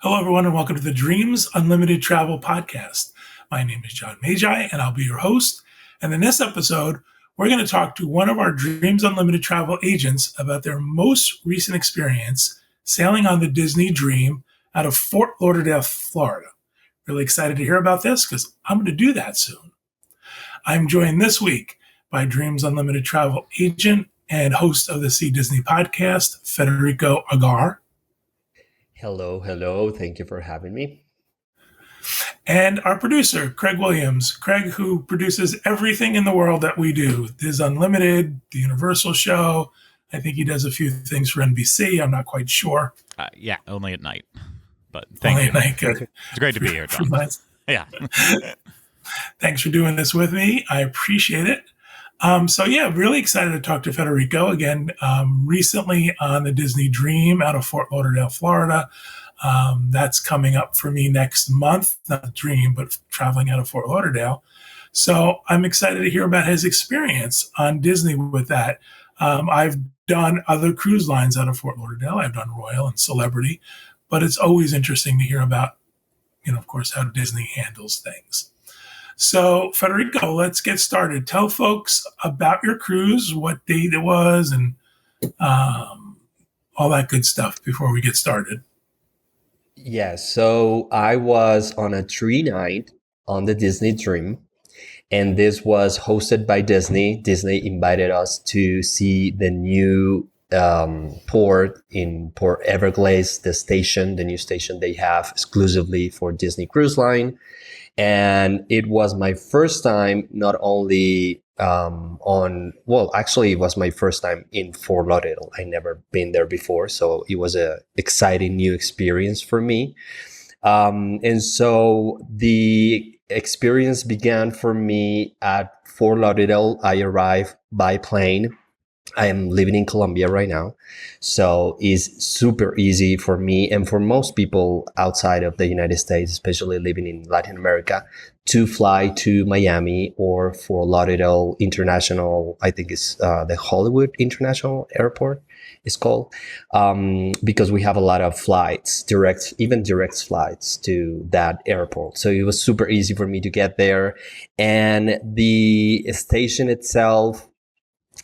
Hello, everyone, and welcome to the Dreams Unlimited Travel Podcast. My name is John Magi, and I'll be your host. And in this episode, we're going to talk to one of our Dreams Unlimited Travel agents about their most recent experience sailing on the Disney Dream out of Fort Lauderdale, Florida. Really excited to hear about this because I'm going to do that soon. I'm joined this week by Dreams Unlimited Travel agent and host of the SiDisney podcast, Federico Argar. Hello. Thank you for having me. And our producer, Craig Williams. Craig, who produces everything in the world that we do. Diz Unlimited, the Universal Show. I think he does a few things for NBC. I'm not quite sure. Yeah, only at night. But thank only you. At night. Good. It's great to be here, John. Yeah. Thanks for doing this with me. I appreciate it. Really excited to talk to Federico again. Recently on the Disney Dream out of Fort Lauderdale, Florida. That's coming up for me next month. Not the Dream, but traveling out of Fort Lauderdale. So I'm excited to hear about his experience on Disney with that. I've done other cruise lines out of Fort Lauderdale. I've done Royal and Celebrity, but it's always interesting to hear about, of course, how Disney handles things. So, Federico, let's get started. Tell folks about your cruise, what date it was, and all that good stuff before we get started. Yeah, so I was on a 3-night on the Disney Dream, and this was hosted by Disney. Disney invited us to see the new port in Port Everglades, the new station they have exclusively for Disney Cruise Line. And it was my first time not only it was my first time in Fort Lauderdale. I never been there before, so it was a exciting new experience for me. And so the experience began for me at Fort Lauderdale. I arrived by plane. I am living in Colombia right now, so it's super easy for me and for most people outside of the United States, especially living in Latin America, to fly to Miami or Fort Lauderdale International. I think it's the Hollywood International Airport is called, because we have a lot of flights, direct flights to that airport. So it was super easy for me to get there, and the station itself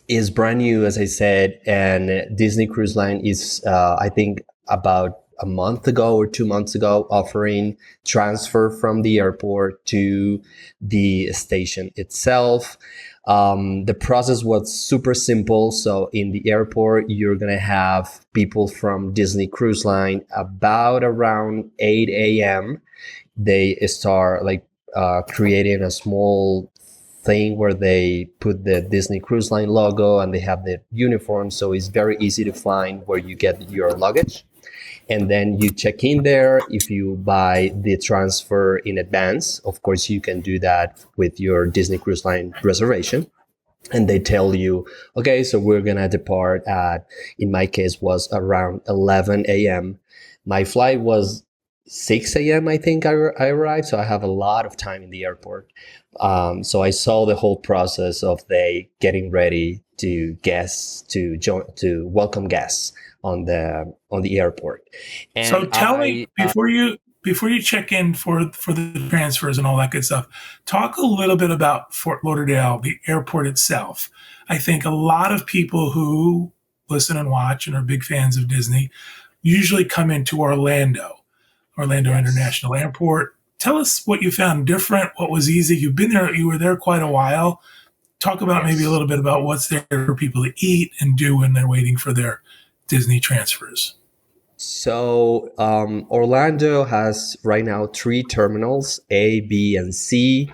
is brand new, as I said, and Disney Cruise Line is, I think, about a month ago or 2 months ago, offering transfer from the airport to the station itself. The process was super simple. So in the airport, you're going to have people from Disney Cruise Line about around 8 a.m. They start creating a small thing where they put the Disney Cruise Line logo and they have the uniform, so it's very easy to find where you get your luggage. And then you check in there. If you buy the transfer in advance, of course you can do that with your Disney Cruise Line reservation. And they tell you, okay, so we're gonna depart at, in my case, was around 11 a.m. My flight was 6 a.m. I think I arrived, so I have a lot of time in the airport. So I saw the whole process of they getting ready to welcome guests on the airport. And so tell me, before you check in for the transfers and all that good stuff, talk a little bit about Fort Lauderdale, the airport itself. I think a lot of people who listen and watch and are big fans of Disney usually come into Orlando yes. International Airport. Tell us what you found different, what was easy. You were there quite a while. Talk about yes. maybe a little bit about what's there for people to eat and do when they're waiting for their Disney transfers. So Orlando has right now 3 terminals, A, B, and C.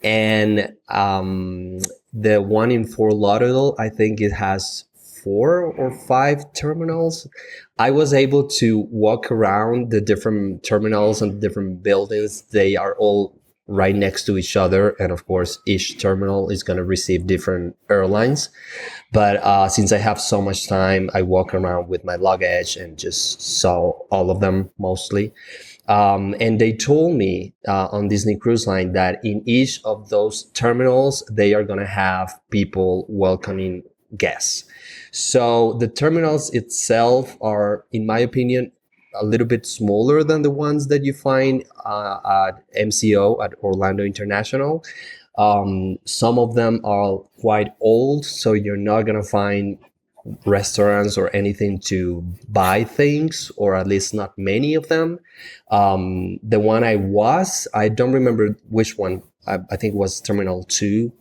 And the one in Fort Lauderdale, I think it has 4 or 5 terminals. I was able to walk around the different terminals and different buildings. They are all right next to each other. And of course, each terminal is going to receive different airlines. But since I have so much time, I walk around with my luggage and just saw all of them mostly. And they told me on Disney Cruise Line that in each of those terminals, they are going to have people welcoming guests. So the terminals itself are, in my opinion, a little bit smaller than the ones that you find at MCO, at Orlando International. Some of them are quite old, so you're not going to find restaurants or anything to buy things, or at least not many of them. The one I don't remember which one. I think it was Terminal 2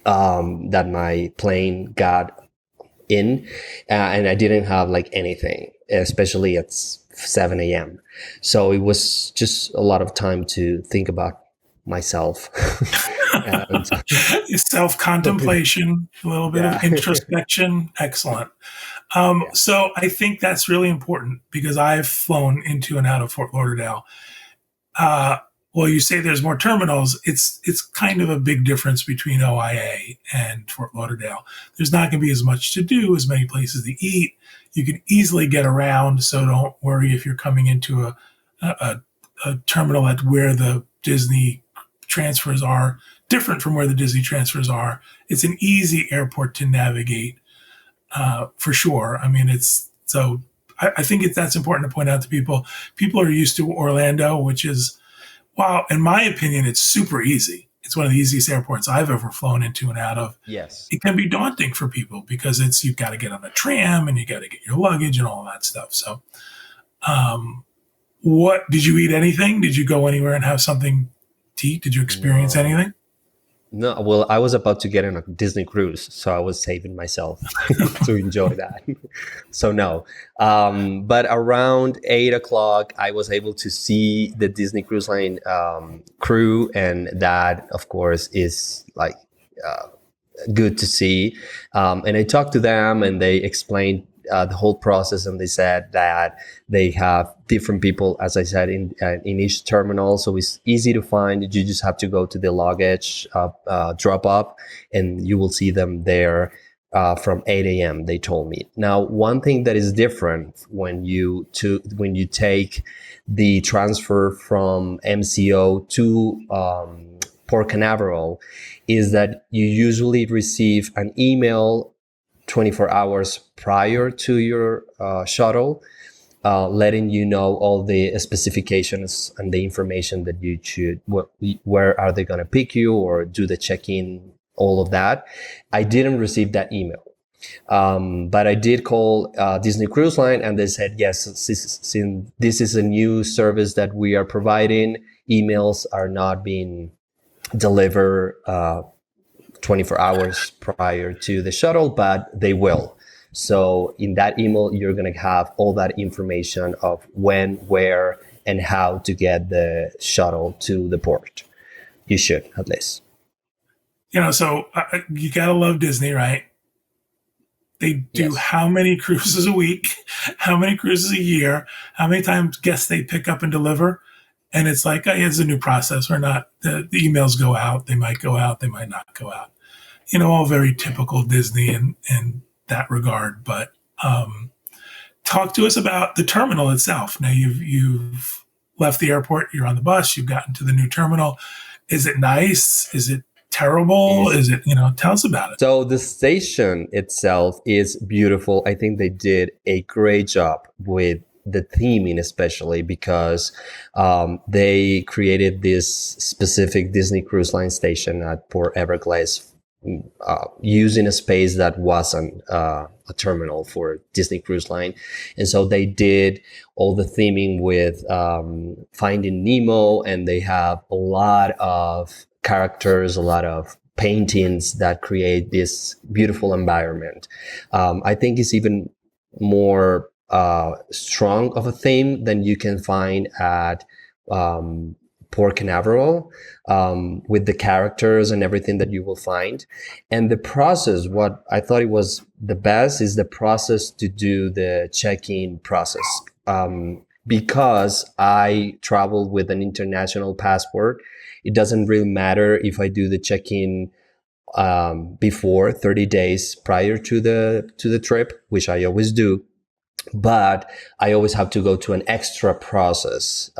that my plane got in, and I didn't have like anything, especially at 7 a.m. So it was just a lot of time to think about myself. Self-contemplation, a little bit of introspection. Excellent. So I think that's really important because I've flown into and out of Fort Lauderdale. Well, you say there's more terminals. It's kind of a big difference between OIA and Fort Lauderdale. There's not going to be as much to do, as many places to eat. You can easily get around, so don't worry if you're coming into a terminal at where the Disney transfers are different from where the Disney transfers are. It's an easy airport to navigate, for sure. I mean, I think that's important to point out to people. People are used to Orlando, which is, wow, in my opinion, it's super easy. It's one of the easiest airports I've ever flown into and out of. Yes. It can be daunting for people because you've got to get on a tram and you got to get your luggage and all that stuff. So, what did you eat? Anything? Did you go anywhere and have something to eat? Did you experience anything? No, well, I was about to get on a Disney cruise, so I was saving myself to enjoy that. So no, but around 8 o'clock, I was able to see the Disney Cruise Line crew, and that, of course, is like good to see. And I talked to them, and they explained the whole process, and they said that they have different people, as I said, in each terminal, so it's easy to find. You just have to go to the luggage drop up, and you will see them there from 8 a.m. They told me. Now, one thing that is different when you take the transfer from MCO to Port Canaveral is that you usually receive an email 24 hours prior to your shuttle, letting you know all the specifications and the information that you should, where are they going to pick you or do the check-in, all of that. I didn't receive that email. But I did call Disney Cruise Line, and they said, yes, since this is a new service that we are providing, emails are not being delivered 24 hours prior to the shuttle, but they will. So in that email, you're going to have all that information of when, where, and how to get the shuttle to the port. You should, at least. So you got to love Disney, right? They do how many cruises a week, how many cruises a year, how many times guests they pick up and deliver. And it's like, it's a new process. We're not, the emails go out. They might go out. They might not go out. All very typical Disney in that regard. But talk to us about the terminal itself. Now you've left the airport. You're on the bus. You've gotten to the new terminal. Is it nice? Is it terrible? Is it, tell us about it. So the station itself is beautiful. I think they did a great job with the theming, especially because they created this specific Disney Cruise Line station at Port Everglades, using a space that wasn't a terminal for Disney Cruise Line. And so they did all the theming with Finding Nemo, and they have a lot of characters, a lot of paintings that create this beautiful environment. I think it's even more strong of a theme than you can find at Port Canaveral, with the characters and everything that you will find. And the process, what I thought it was the best is the process to do the check-in process. Because I travel with an international passport, it doesn't really matter if I do the check-in before 30 days prior to the trip, which I always do. But I always have to go to an extra process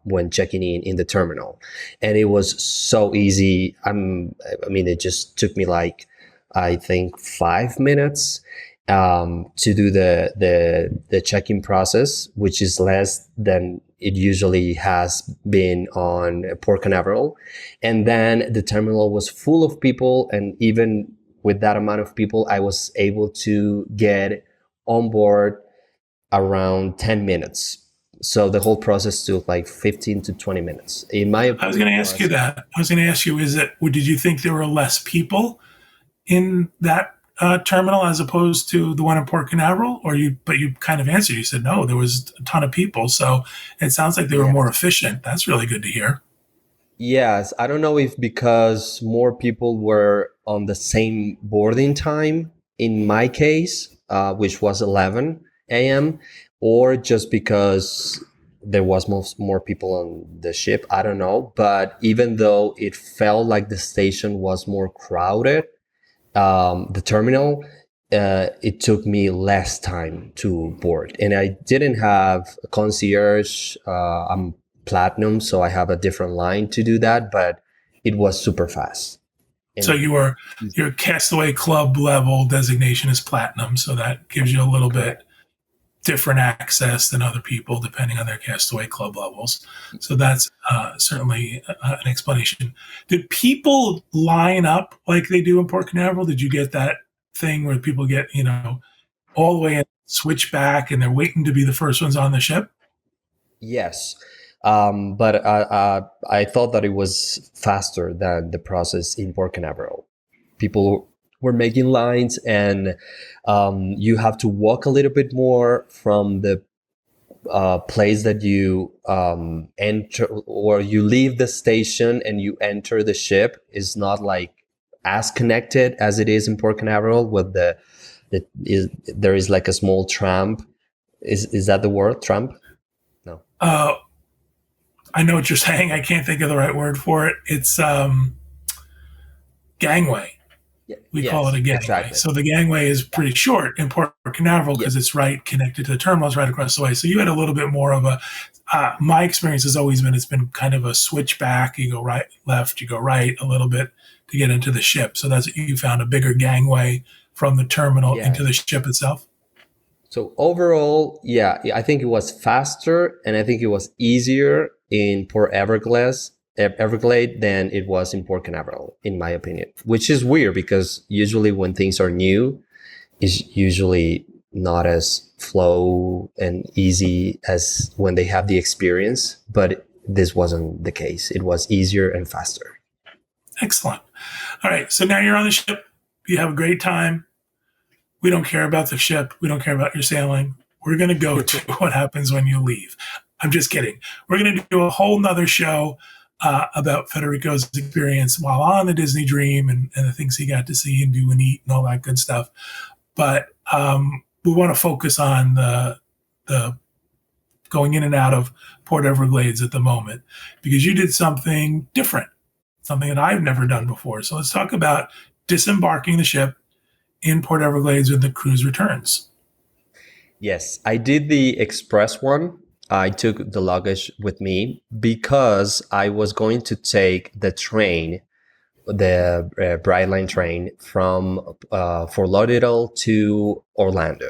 when checking in the terminal. And it was so easy. It just took me I think 5 minutes. to do the check-in process, which is less than it usually has been on Port Canaveral. And then the terminal was full of people, and even with that amount of people, I was able to get on board around 10 minutes. So the whole process took like 15 to 20 minutes. In my opinion, I was going to ask you that. I was going to ask you, did you think there were less people in that terminal as opposed to the one in Port Canaveral? But you kind of answered. You said, no, there was a ton of people. So it sounds like they were more efficient. That's really good to hear. Yes, I don't know if because more people were on the same boarding time in my case, which was 11 a.m., or just because there was more people on the ship. I don't know. But even though it felt like the station was more crowded, the terminal, it took me less time to board. And I didn't have a concierge. I'm platinum, so I have a different line to do that, but it was super fast. And so your Castaway Club level designation is platinum, so that gives you a little bit different access than other people depending on their Castaway Club levels. So that's certainly an explanation. Did people line up like they do in Port Canaveral? Did you get that thing where people get, all the way in, switch back, and they're waiting to be the first ones on the ship? Yes. But I thought that it was faster than the process in Port Canaveral. People were making lines, and you have to walk a little bit more from the place that you enter, or you leave the station and you enter the ship. Is not like as connected as it is in Port Canaveral with there is like a small tramp. Is that the word, tramp? No. I know what you're saying. I can't think of the right word for it. It's gangway. We call it a gangway. Exactly. So the gangway is pretty short in Port Canaveral because it's right connected to the terminals right across the way. So you had a little bit more of a, my experience has always been, it's been kind of a switchback. You go right, left, you go right a little bit to get into the ship. So that's, you found a bigger gangway from the terminal into the ship itself. So overall, I think it was faster, and I think it was easier in Port Everglades than it was in Port Canaveral, in my opinion, which is weird because usually when things are new, it's usually not as flow and easy as when they have the experience, but this wasn't the case. It was easier and faster. Excellent. All right. So now you're on the ship. You have a great time. We don't care about the ship. We don't care about your sailing. We're going to go to what happens when you leave. I'm just kidding. We're going to do a whole nother show about Federico's experience while on the Disney Dream and the things he got to see and do and eat and all that good stuff. But we want to focus on the going in and out of Port Everglades at the moment, because you did something different, something that I've never done before. So let's talk about disembarking the ship in Port Everglades when the cruise returns. Yes, I did the express one. I took the luggage with me because I was going to take the train, the Brightline train from Fort Lauderdale to Orlando.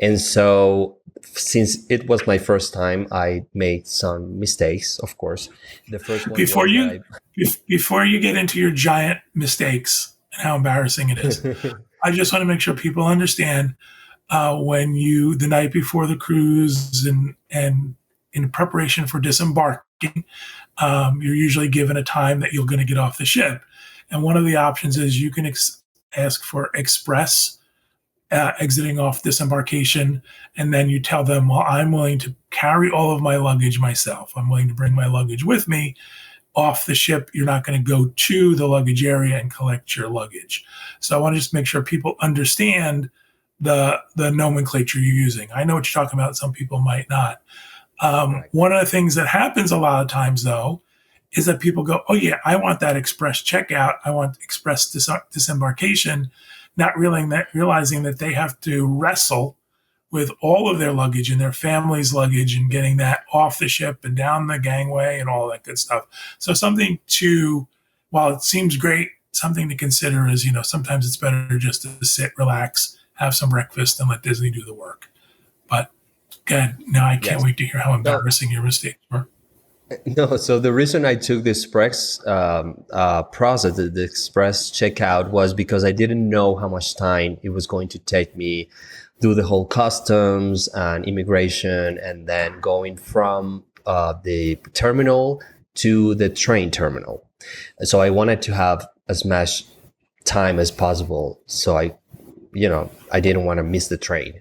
And so since it was my first time, I made some mistakes, of course. The first one before you get into your giant mistakes and how embarrassing it is, I just want to make sure people understand when you, the night before the cruise and in preparation for disembarking, you're usually given a time that you're going to get off the ship. And one of the options is you can ask for express exiting off disembarkation. And then you tell them, well, I'm willing to carry all of my luggage myself. I'm willing to bring my luggage with me off the ship. You're not going to go to the luggage area and collect your luggage. So I want to just make sure people understand the nomenclature you're using. I know what you're talking about. Some people might not. Right. One of the things that happens a lot of times, though, is that people go, oh, yeah, I want that express checkout. I want express disembarkation, not realizing that they have to wrestle with all of their luggage and their family's luggage and getting that off the ship and down the gangway and all that good stuff. So something to, while it seems great, something to consider is, sometimes it's better just to sit, relax, have some breakfast, and let Disney do the work. But good. Now I can't Yes. wait to hear how No, embarrassing your mistakes were. no. So the reason I took the express process, the express checkout, was because I didn't know how much time it was going to take me do the whole customs and immigration, and then going from the terminal to the train terminal. So I wanted to have as much time as possible. So I didn't want to miss the train.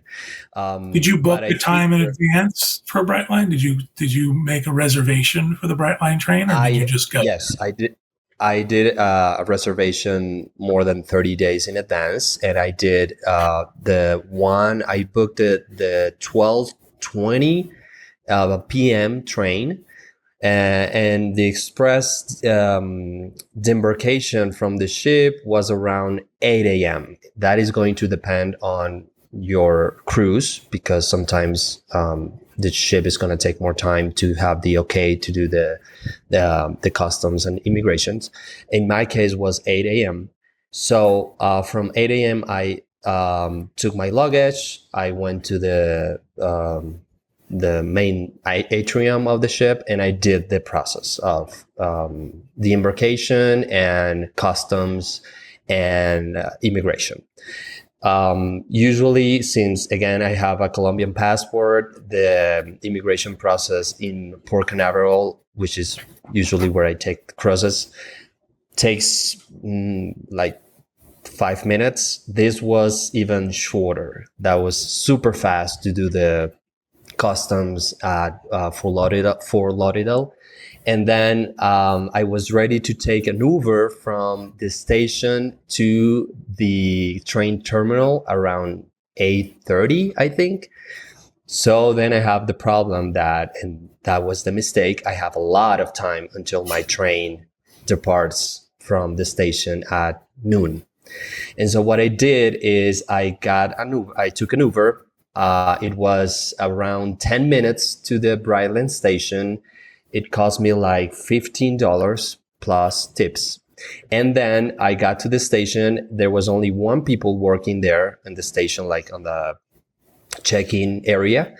Did you book But I the think time in advance for Brightline? Did you make a reservation for the Brightline train, or did you just go? yes, I did. I did a reservation more than 30 days in advance, and I did I booked the 12:20 p.m. train, and the express demarcation from the ship was around 8 a.m. That is going to depend on your cruise, because sometimes the ship is going to take more time to have the okay to do the customs and immigrations. In my case, was 8 a.m. So from 8 a.m. I took my luggage. I went to the main atrium of the ship, and I did the process of the embarkation and customs and immigration. Usually, since again I have a Colombian passport, the immigration process in Port Canaveral, which is usually where I take the cruises, takes like 5 minutes. This was even shorter. That was super fast to do the customs at Fort Lauderdale. And then I was ready to take an Uber from the station to the train terminal around 8:30, I think. So then I have the problem and that was the mistake, I have a lot of time until my train departs from the station at noon. And so what I did is I took an Uber. It was around 10 minutes to the Brightline station. It cost me like $15 plus tips. And then I got to the station. There was only one people working there in the station, like on the check-in area,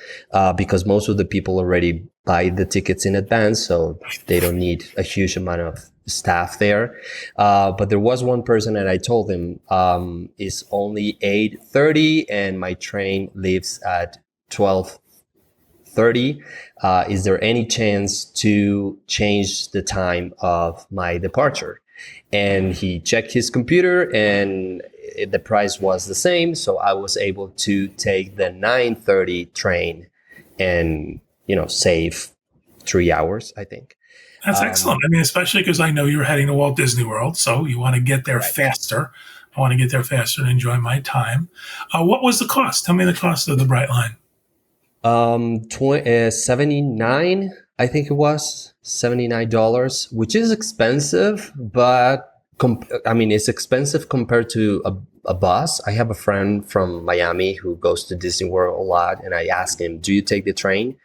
because most of the people already buy the tickets in advance, so they don't need a huge amount of staff there. But there was one person, and I told him it's only 8:30 and my train leaves at 12:30. Is there any chance to change the time of my departure? And he checked his computer, and the price was the same. So I was able to take the 9:30 train and, save 3 hours, I think. That's excellent. I mean, especially because I know you're heading to Walt Disney World, so you want to get there Right. faster. I want to get there faster and enjoy my time. What was the cost? Tell me the cost of the Brightline. 79, I think it was $79, which is expensive, but it's expensive compared to a bus. I have a friend from Miami who goes to Disney World a lot, and I asked him, "Do you take the train?"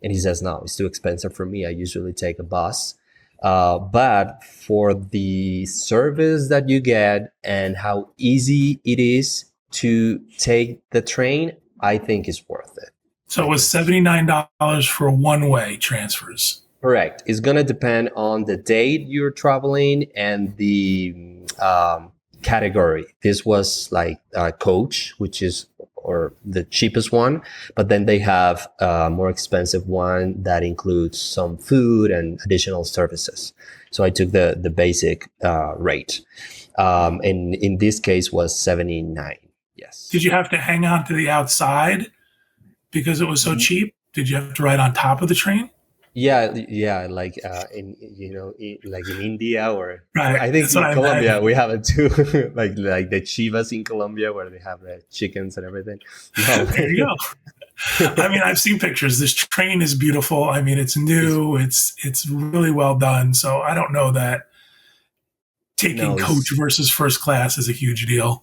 And he says, "No, it's too expensive for me. I usually take a bus." But for the service that you get and how easy it is to take the train, I think it's worth it. So it was $79 for one-way transfers. Correct. It's going to depend on the date you're traveling and the category. This was like coach, which is or the cheapest one, but then they have a more expensive one that includes some food and additional services. So I took the basic rate, and in this case was 79. Yes. Did you have to hang on to the outside because it was so cheap? Did you have to ride on top of the train? Yeah, like like in India, or Right. I think That's in what I Colombia imagined. we have it too, like the chivas in Colombia where they have the chickens and everything. No. There you go. I mean, I've seen pictures. This train is beautiful. I mean, it's new. It's really well done. So I don't know that taking No, coach versus first class is a huge deal.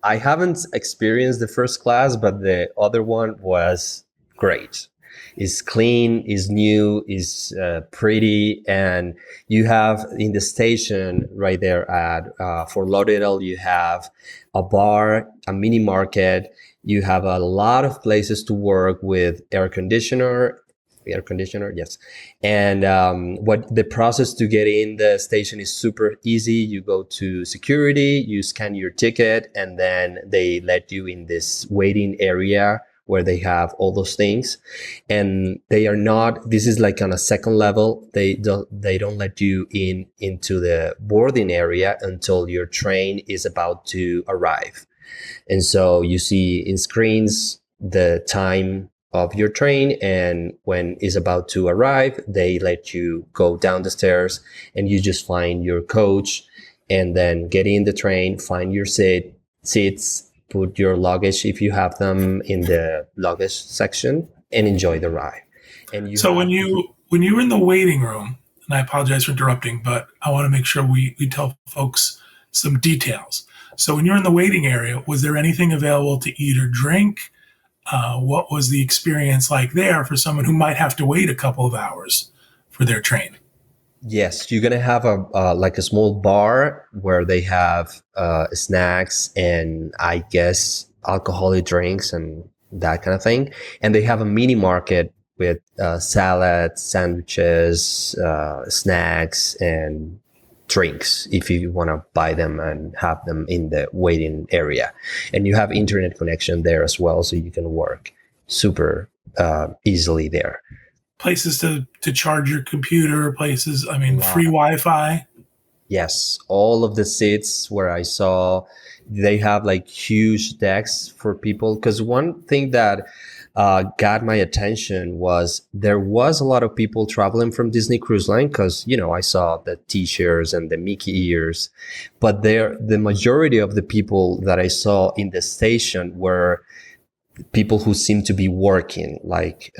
I haven't experienced the first class, but the other one was great. It's clean, it's new, it's pretty, and you have in the station right there at Fort Lauderdale, you have a bar, a mini market. You have a lot of places to work with air conditioner, yes. And what the process to get in the station is super easy. You go to security, you scan your ticket, and then they let you in this waiting area where they have all those things. And they are not, this is like on a second level. They don't let you into the boarding area until your train is about to arrive. And so you see in screens the time of your train, and when it's about to arrive, they let you go down the stairs and you just find your coach and then get in the train, find your seats, put your luggage if you have them in the luggage section, and enjoy the ride. And when you were in the waiting room, and I apologize for interrupting, but I want to make sure we tell folks some details. So when you're in the waiting area, was there anything available to eat or drink? What was the experience like there for someone who might have to wait a couple of hours for their train? Yes, you're gonna have a like a small bar where they have snacks and I guess alcoholic drinks and that kind of thing. And they have a mini market with salads, sandwiches, snacks, and drinks if you want to buy them and have them in the waiting area. And you have internet connection there as well, so you can work super easily there. Places to charge your computer, places, I mean, free Wi-Fi. Yes, all of the seats where I saw, they have like huge decks for people. Because one thing that got my attention was there was a lot of people traveling from Disney Cruise Line because, you know, I saw the T-shirts and the Mickey ears. But the majority of the people that I saw in the station were people who seemed to be working, like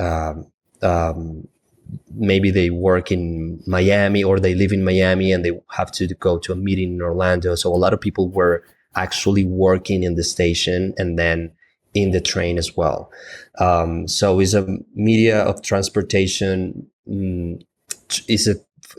maybe they work in Miami or they live in Miami and they have to go to a meeting in Orlando. So a lot of people were actually working in the station and then in the train as well. So it's a media of transportation.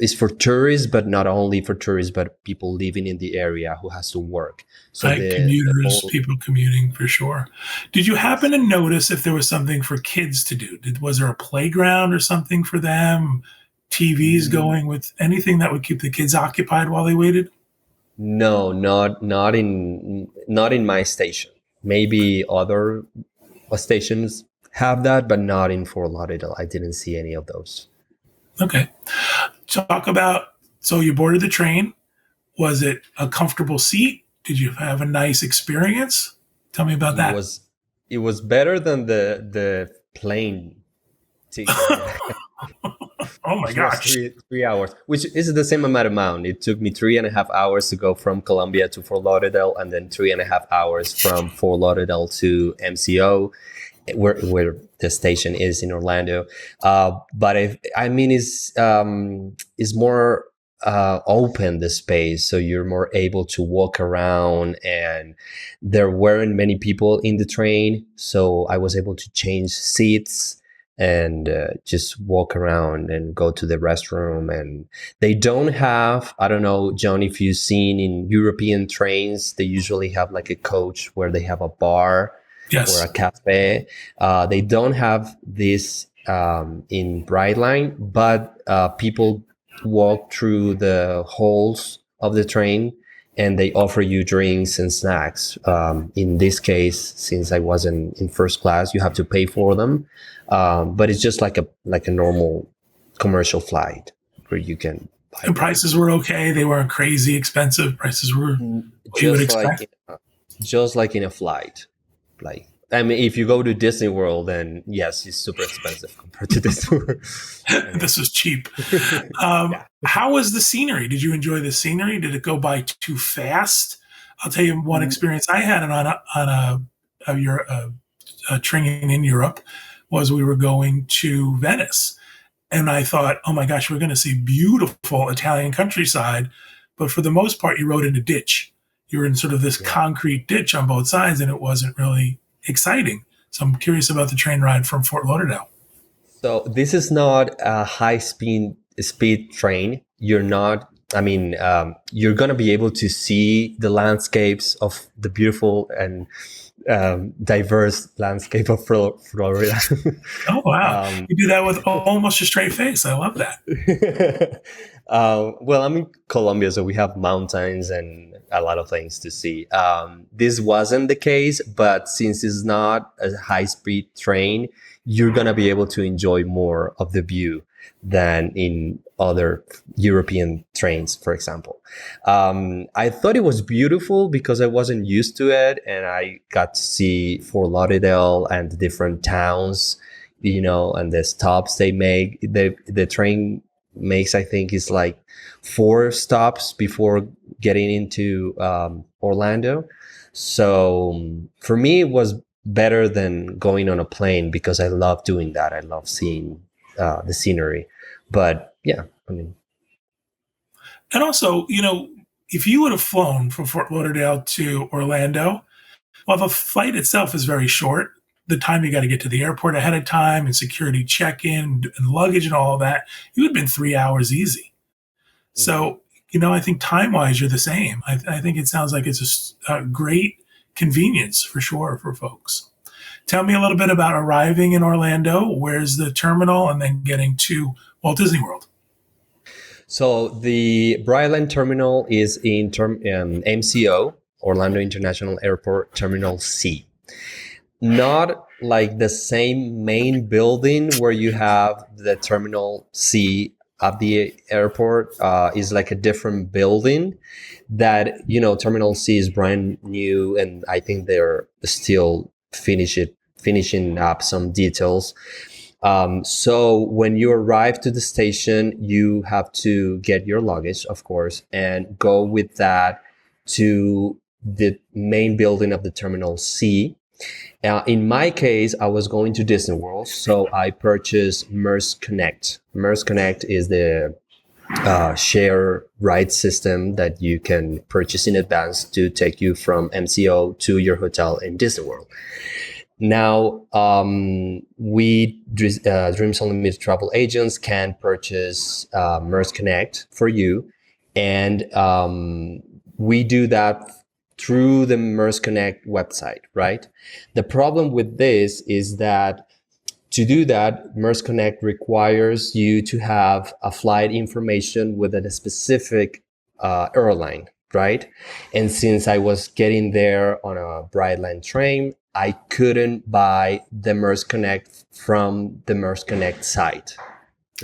Is for tourists, but not only for tourists, but people living in the area who has to work. So commuters, people commuting for sure. Did you happen to notice if there was something for kids to do? Was there a playground or something for them? TVs going with anything that would keep the kids occupied while they waited? No, not in my station. Maybe other stations have that, but not in Fort Lauderdale. I didn't see any of those. Okay. Talk about, so you boarded the train. Was it a comfortable seat? Did you have a nice experience? Tell me about that. It was better than the plane ticket. Oh my gosh. 3 hours, which is the same amount. It took me 3.5 hours to go from Columbia to Fort Lauderdale, and then 3.5 hours from Fort Lauderdale to MCO, where the station is in Orlando. But it's more open, the space, so you're more able to walk around, and there weren't many people in the train, so I was able to change seats and just walk around and go to the restroom. And they don't have, I don't know, John, if you've seen in European trains, they usually have like a coach where they have a bar. Yes. Or a cafe. They don't have this in Brightline, but people walk through the halls of the train and they offer you drinks and snacks. In this case, since I wasn't in first class, you have to pay for them. But it's just like a normal commercial flight where you can buy. And prices were okay. They weren't crazy expensive. Prices were what you would expect. Just like in a flight. Like, I mean, if you go to Disney World, then yes, it's super expensive compared to this. This was cheap. How was the scenery? Did you enjoy the scenery? Did it go by too fast? I'll tell you one experience I had on a train in Europe was we were going to Venice. And I thought, oh my gosh, we're going to see beautiful Italian countryside. But for the most part, you rode in a ditch. You were in sort of this concrete ditch on both sides, and it wasn't really exciting. So I'm curious about the train ride from Fort Lauderdale. So this is not a high speed train. You're not. I mean, you're gonna be able to see the landscapes of the beautiful and diverse landscape of Florida. Oh wow, you do that with almost a straight face. I love that. Well, I'm in Colombia, so we have mountains and a lot of things to see. This wasn't the case, but since it's not a high-speed train, you're gonna be able to enjoy more of the view than in other European trains, for example. I thought it was beautiful because I wasn't used to it, and I got to see Fort Lauderdale and the different towns, and the stops they make. The train makes, I think, is like 4 stops before getting into Orlando. So for me, it was better than going on a plane because I love doing that. I love seeing the scenery. But yeah, I mean, And also, if you would have flown from Fort Lauderdale to Orlando, while the flight itself is very short, the time you got to get to the airport ahead of time and security check-in and luggage and all of that, you would have been 3 hours easy. So, I think time-wise, you're the same. I think it sounds like it's a great convenience for sure for folks. Tell me a little bit about arriving in Orlando. Where's the terminal, and then getting to Walt Disney World? So the Brightline terminal is in MCO, Orlando International Airport Terminal C. Not like the same main building where you have the Terminal C at the airport. Is like a different building that, Terminal C is brand new, and I think they're still finishing up some details. So when you arrive to the station, you have to get your luggage, of course, and go with that to the main building of the Terminal C. In my case, I was going to Disney World, so I purchased MERS Connect. MERS Connect is the share ride system that you can purchase in advance to take you from MCO to your hotel in Disney World. Now, we Dreams Unlimited travel agents can purchase MERS Connect for you, and we do that through the MERS Connect website, right? The problem with this is that to do that, MERS Connect requires you to have a flight information with a specific airline, right? And since I was getting there on a Brightline train, I couldn't buy the MERS Connect from the MERS Connect site.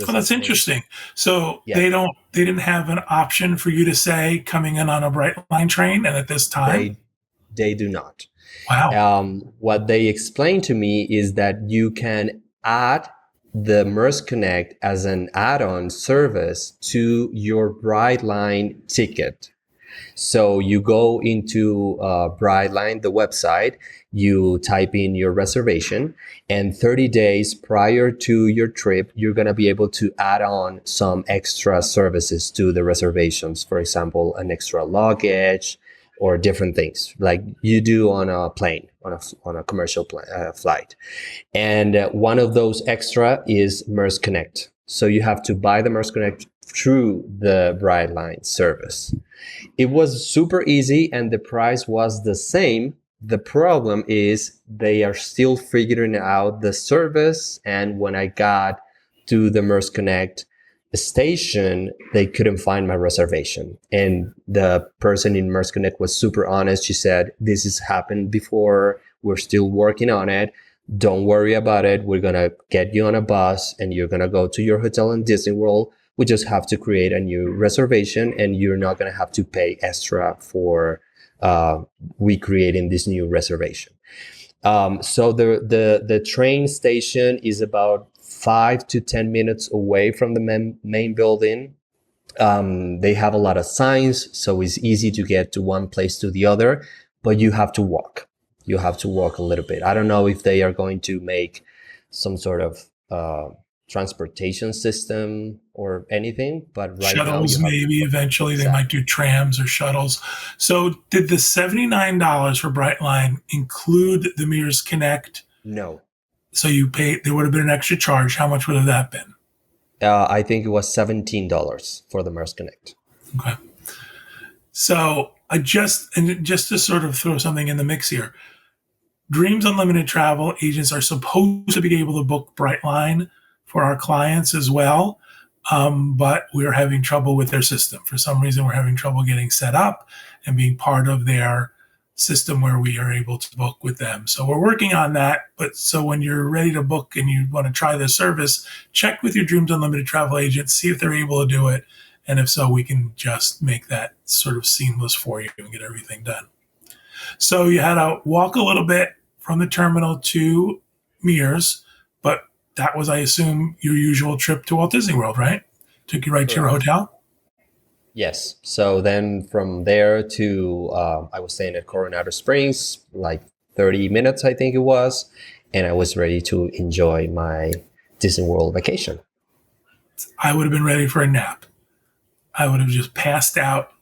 Oh, that's interesting. So Yeah. they didn't have an option for you to say coming in on a Brightline train, and at this time, They do not. wow. What they explained to me is that you can add the MERS Connect as an add-on service to your Brightline ticket. So you go into Brightline, the website, you type in your reservation, and 30 days prior to your trip, you're going to be able to add on some extra services to the reservations. For example, an extra luggage or different things like you do on a plane, on a commercial flight. And one of those extra is MERS Connect. So you have to buy the MERS Connect through the Brightline service. It was super easy and the price was the same. The problem is they are still figuring out the service. And when I got to the MERS Connect station, they couldn't find my reservation. And the person in MERS Connect was super honest. She said, this has happened before. We're still working on it. Don't worry about it. We're going to get you on a bus and you're going to go to your hotel in Disney World. We just have to create a new reservation and you're not going to have to pay extra for recreating this new reservation. So the train station is about 5 to 10 minutes away from the main building. They have a lot of signs, so it's easy to get to one place to the other, but you have to walk. You have to walk a little bit. I don't know if they are going to make some sort of transportation system or anything, but right shuttles now maybe eventually they might do trams or shuttles. So did the $79 for Brightline include the MERS Connect? No. So you paid, there would have been an extra charge. How much would have that been? I think it was $17 for the Mars Connect. Okay. So just to sort of throw something in the mix here, Dreams Unlimited travel agents are supposed to be able to book Brightline for our clients as well. But we're having trouble with their system. For some reason, we're having trouble getting set up and being part of their system where we are able to book with them. So we're working on that. But so when you're ready to book and you want to try this service, check with your Dreams Unlimited travel agent, see if they're able to do it. And if so, we can just make that sort of seamless for you and get everything done. So you had to walk a little bit from the terminal to Mears, but that was, I assume, your usual trip to Walt Disney World, right? Took you right to your hotel? Yes. So then from there to, I was staying at Coronado Springs, like 30 minutes, I think it was. And I was ready to enjoy my Disney World vacation. I would have been ready for a nap. I would have just passed out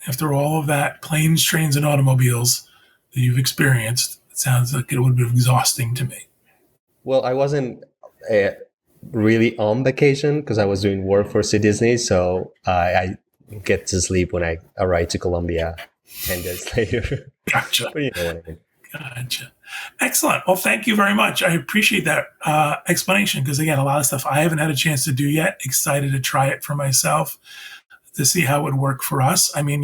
after all of that planes, trains, and automobiles that you've experienced. It sounds like it would have been exhausting to me. Well, I wasn't really on vacation because I was doing work for SiDisney. So I get to sleep when I arrive to Colombia 10 days later. Gotcha. But you know what I mean. Gotcha. Excellent. Well, thank you very much. I appreciate that explanation because, again, a lot of stuff I haven't had a chance to do yet. Excited to try it for myself to see how it would work for us. I mean,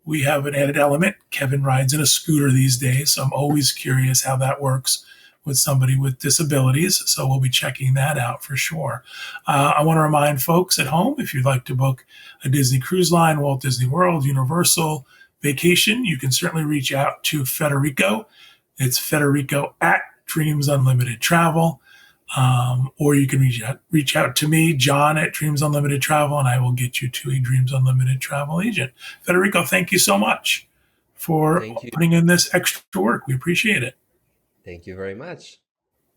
we have an added element. Kevin rides in a scooter these days, so I'm always curious how that works with somebody with disabilities. So we'll be checking that out for sure. I want to remind folks at home, if you'd like to book a Disney Cruise Line, Walt Disney World, Universal vacation, you can certainly reach out to Federico. It's Federico at Dreams Unlimited Travel. Or you can reach out to me, John at Dreams Unlimited Travel, and I will get you to a Dreams Unlimited travel agent. Federico, thank you so much for putting in this extra work. We appreciate it. Thank you very much.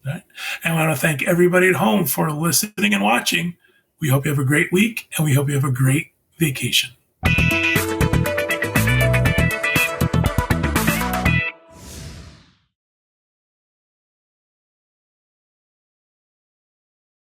Right. And I want to thank everybody at home for listening and watching. We hope you have a great week, and we hope you have a great vacation.